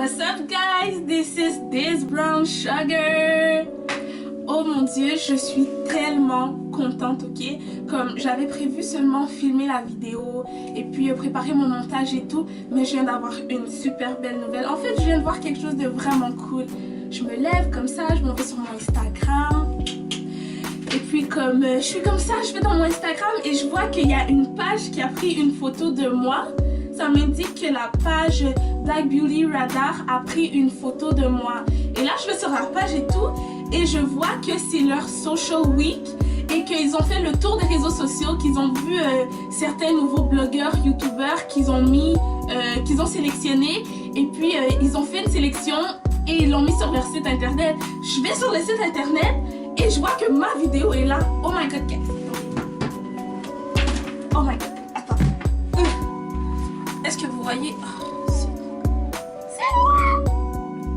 What's up guys, this is This Brown Sugar. Oh mon dieu, je suis tellement contente, ok? Comme j'avais prévu seulement filmer la vidéo et puis préparer mon montage et tout, mais je viens d'avoir une super belle nouvelle. En fait, je viens de voir quelque chose de vraiment cool. Je me lève comme ça, je m'en vais sur mon Instagram. Et puis comme je suis comme ça, je vais dans mon Instagram et je vois qu'il y a une page qui a pris une photo de moi. Ça m'indique que la page Black Beauty Radar a pris une photo de moi. Et là, je vais sur leur page et tout, et je vois que c'est leur Social Week et qu'ils ont fait le tour des réseaux sociaux, qu'ils ont vu certains nouveaux blogueurs, youtubeurs qu'ils ont mis, qu'ils ont sélectionnés, et puis ils ont fait une sélection et ils l'ont mis sur leur site internet. Je vais sur le site internet et je vois que ma vidéo est là. Oh my god, guys. Oh my god. Est-ce que vous voyez? Oh, c'est moi!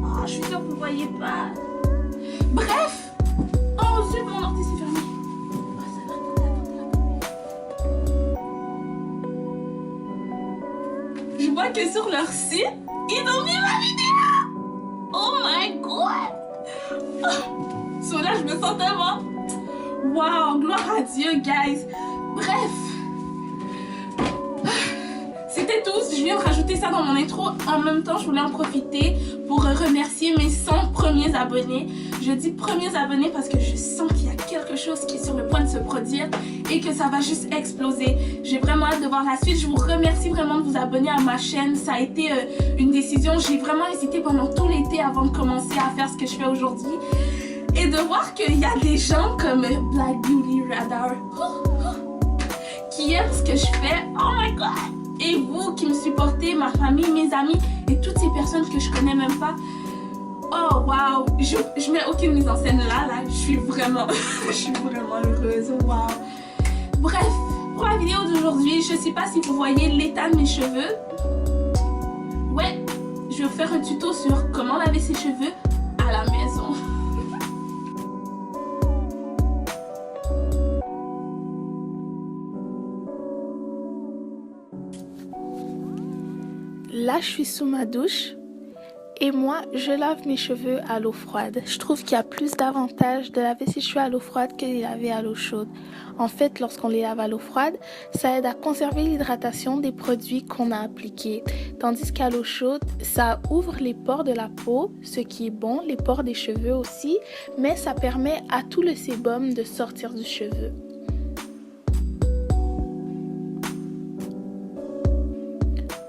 Oh, je suis sûre que vous voyez pas. Bref! Oh, zut, mon ordi s'est fermé. Je vois que sur leur site, ils ont mis ma vidéo! Oh my god! So là, je me sens tellement... Wow, gloire à Dieu, guys! Bref! C'était tout, je viens de rajouter ça dans mon intro. En même temps, je voulais en profiter pour remercier mes 100 premiers abonnés. Je dis premiers abonnés parce que je sens qu'il y a quelque chose qui est sur le point de se produire et que ça va juste exploser. J'ai vraiment hâte de voir la suite. Je vous remercie vraiment de vous abonner à ma chaîne. Ça a été une décision. J'ai vraiment hésité pendant tout l'été avant de commencer à faire ce que je fais aujourd'hui. Et de voir qu'il y a des gens comme Black Beauty Radar qui aiment ce que je fais. Oh my god! Et vous qui me supportez, ma famille, mes amis et toutes ces personnes que je connais même pas. Oh wow, je mets aucune mise en scène là, je suis vraiment, heureuse, wow. Bref, pour la vidéo d'aujourd'hui, je sais pas si vous voyez l'état de mes cheveux. Ouais, je vais vous faire un tuto sur comment laver ses cheveux à la maison. Là, je suis sous ma douche et moi, je lave mes cheveux à l'eau froide. Je trouve qu'il y a plus d'avantages de laver ses cheveux à l'eau froide que de les laver à l'eau chaude. En fait, lorsqu'on les lave à l'eau froide, ça aide à conserver l'hydratation des produits qu'on a appliqués. Tandis qu'à l'eau chaude, ça ouvre les pores de la peau, ce qui est bon, les pores des cheveux aussi, mais ça permet à tout le sébum de sortir du cheveu.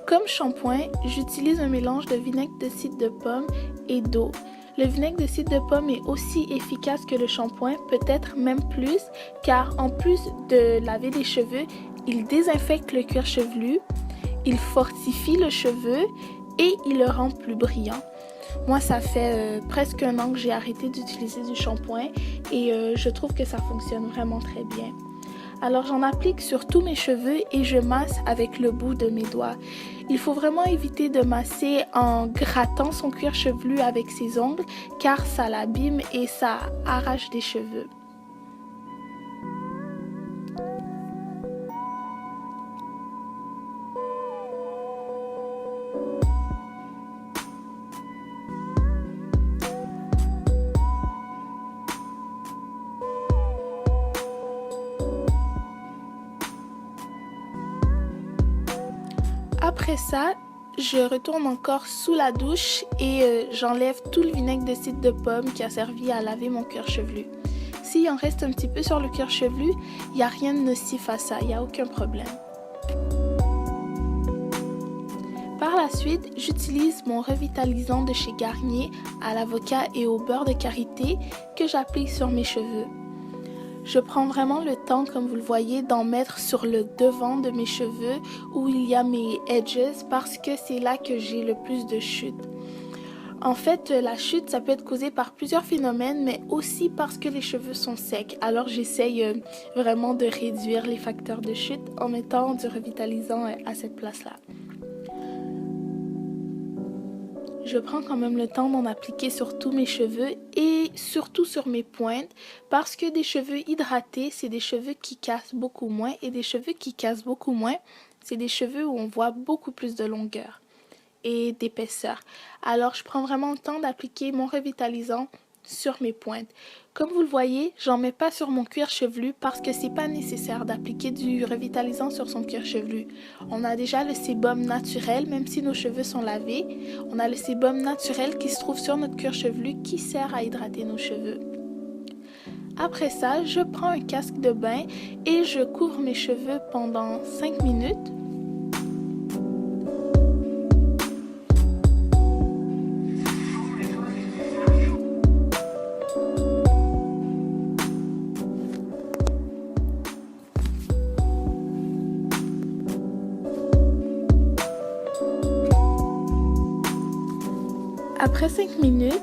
Comme shampoing, j'utilise un mélange de vinaigre de cidre de pomme et d'eau. Le vinaigre de cidre de pomme est aussi efficace que le shampoing, peut-être même plus, car en plus de laver les cheveux, il désinfecte le cuir chevelu, il fortifie le cheveu et il le rend plus brillant. Moi, ça fait presque un an que j'ai arrêté d'utiliser du shampoing et je trouve que ça fonctionne vraiment très bien. Alors j'en applique sur tous mes cheveux et je masse avec le bout de mes doigts. Il faut vraiment éviter de masser en grattant son cuir chevelu avec ses ongles car ça l'abîme et ça arrache des cheveux. Après ça, je retourne encore sous la douche et j'enlève tout le vinaigre de cidre de pomme qui a servi à laver mon cuir chevelu. S'il en reste un petit peu sur le cuir chevelu, il n'y a rien de nocif à ça, il n'y a aucun problème. Par la suite, j'utilise mon revitalisant de chez Garnier à l'avocat et au beurre de karité que j'applique sur mes cheveux. Je prends vraiment le temps, comme vous le voyez, d'en mettre sur le devant de mes cheveux où il y a mes edges parce que c'est là que j'ai le plus de chute. En fait, la chute, ça peut être causé par plusieurs phénomènes, mais aussi parce que les cheveux sont secs. Alors, j'essaye vraiment de réduire les facteurs de chute en mettant du revitalisant à cette place-là. Je prends quand même le temps d'en appliquer sur tous mes cheveux et surtout sur mes pointes parce que des cheveux hydratés, c'est des cheveux qui cassent beaucoup moins et des cheveux qui cassent beaucoup moins, c'est des cheveux où on voit beaucoup plus de longueur. et d'épaisseur. Alors, je prends vraiment le temps d'appliquer mon revitalisant sur mes pointes. Comme vous le voyez, j'en mets pas sur mon cuir chevelu parce que c'est pas nécessaire d'appliquer du revitalisant sur son cuir chevelu. On a déjà le sébum naturel, même si nos cheveux sont lavés. On a le sébum naturel qui se trouve sur notre cuir chevelu qui sert à hydrater nos cheveux. Après ça, je prends un casque de bain et je couvre mes cheveux pendant 5 minutes. Après 5 minutes,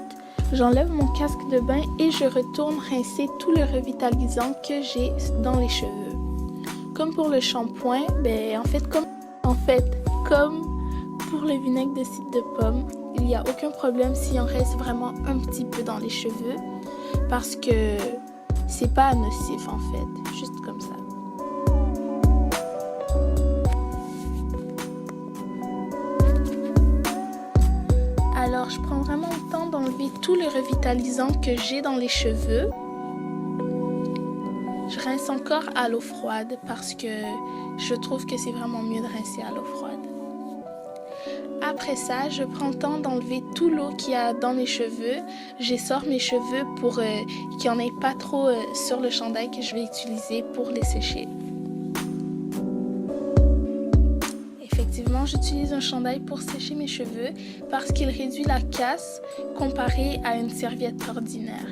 j'enlève mon casque de bain et je retourne rincer tout le revitalisant que j'ai dans les cheveux. Comme pour le shampoing, comme pour le vinaigre de cidre de pomme, il n'y a aucun problème s'il en reste vraiment un petit peu dans les cheveux parce que c'est pas nocif en fait, juste comme ça. Alors, je prends vraiment le temps d'enlever tout le revitalisant que j'ai dans les cheveux. Je rince encore à l'eau froide parce que je trouve que c'est vraiment mieux de rincer à l'eau froide. Après ça, je prends le temps d'enlever tout l'eau qu'il y a dans mes cheveux. J'essore mes cheveux pour qu'il n'y en ait pas trop sur le chandail que je vais utiliser pour les sécher. Effectivement, j'utilise un chandail pour sécher mes cheveux parce qu'il réduit la casse comparé à une serviette ordinaire.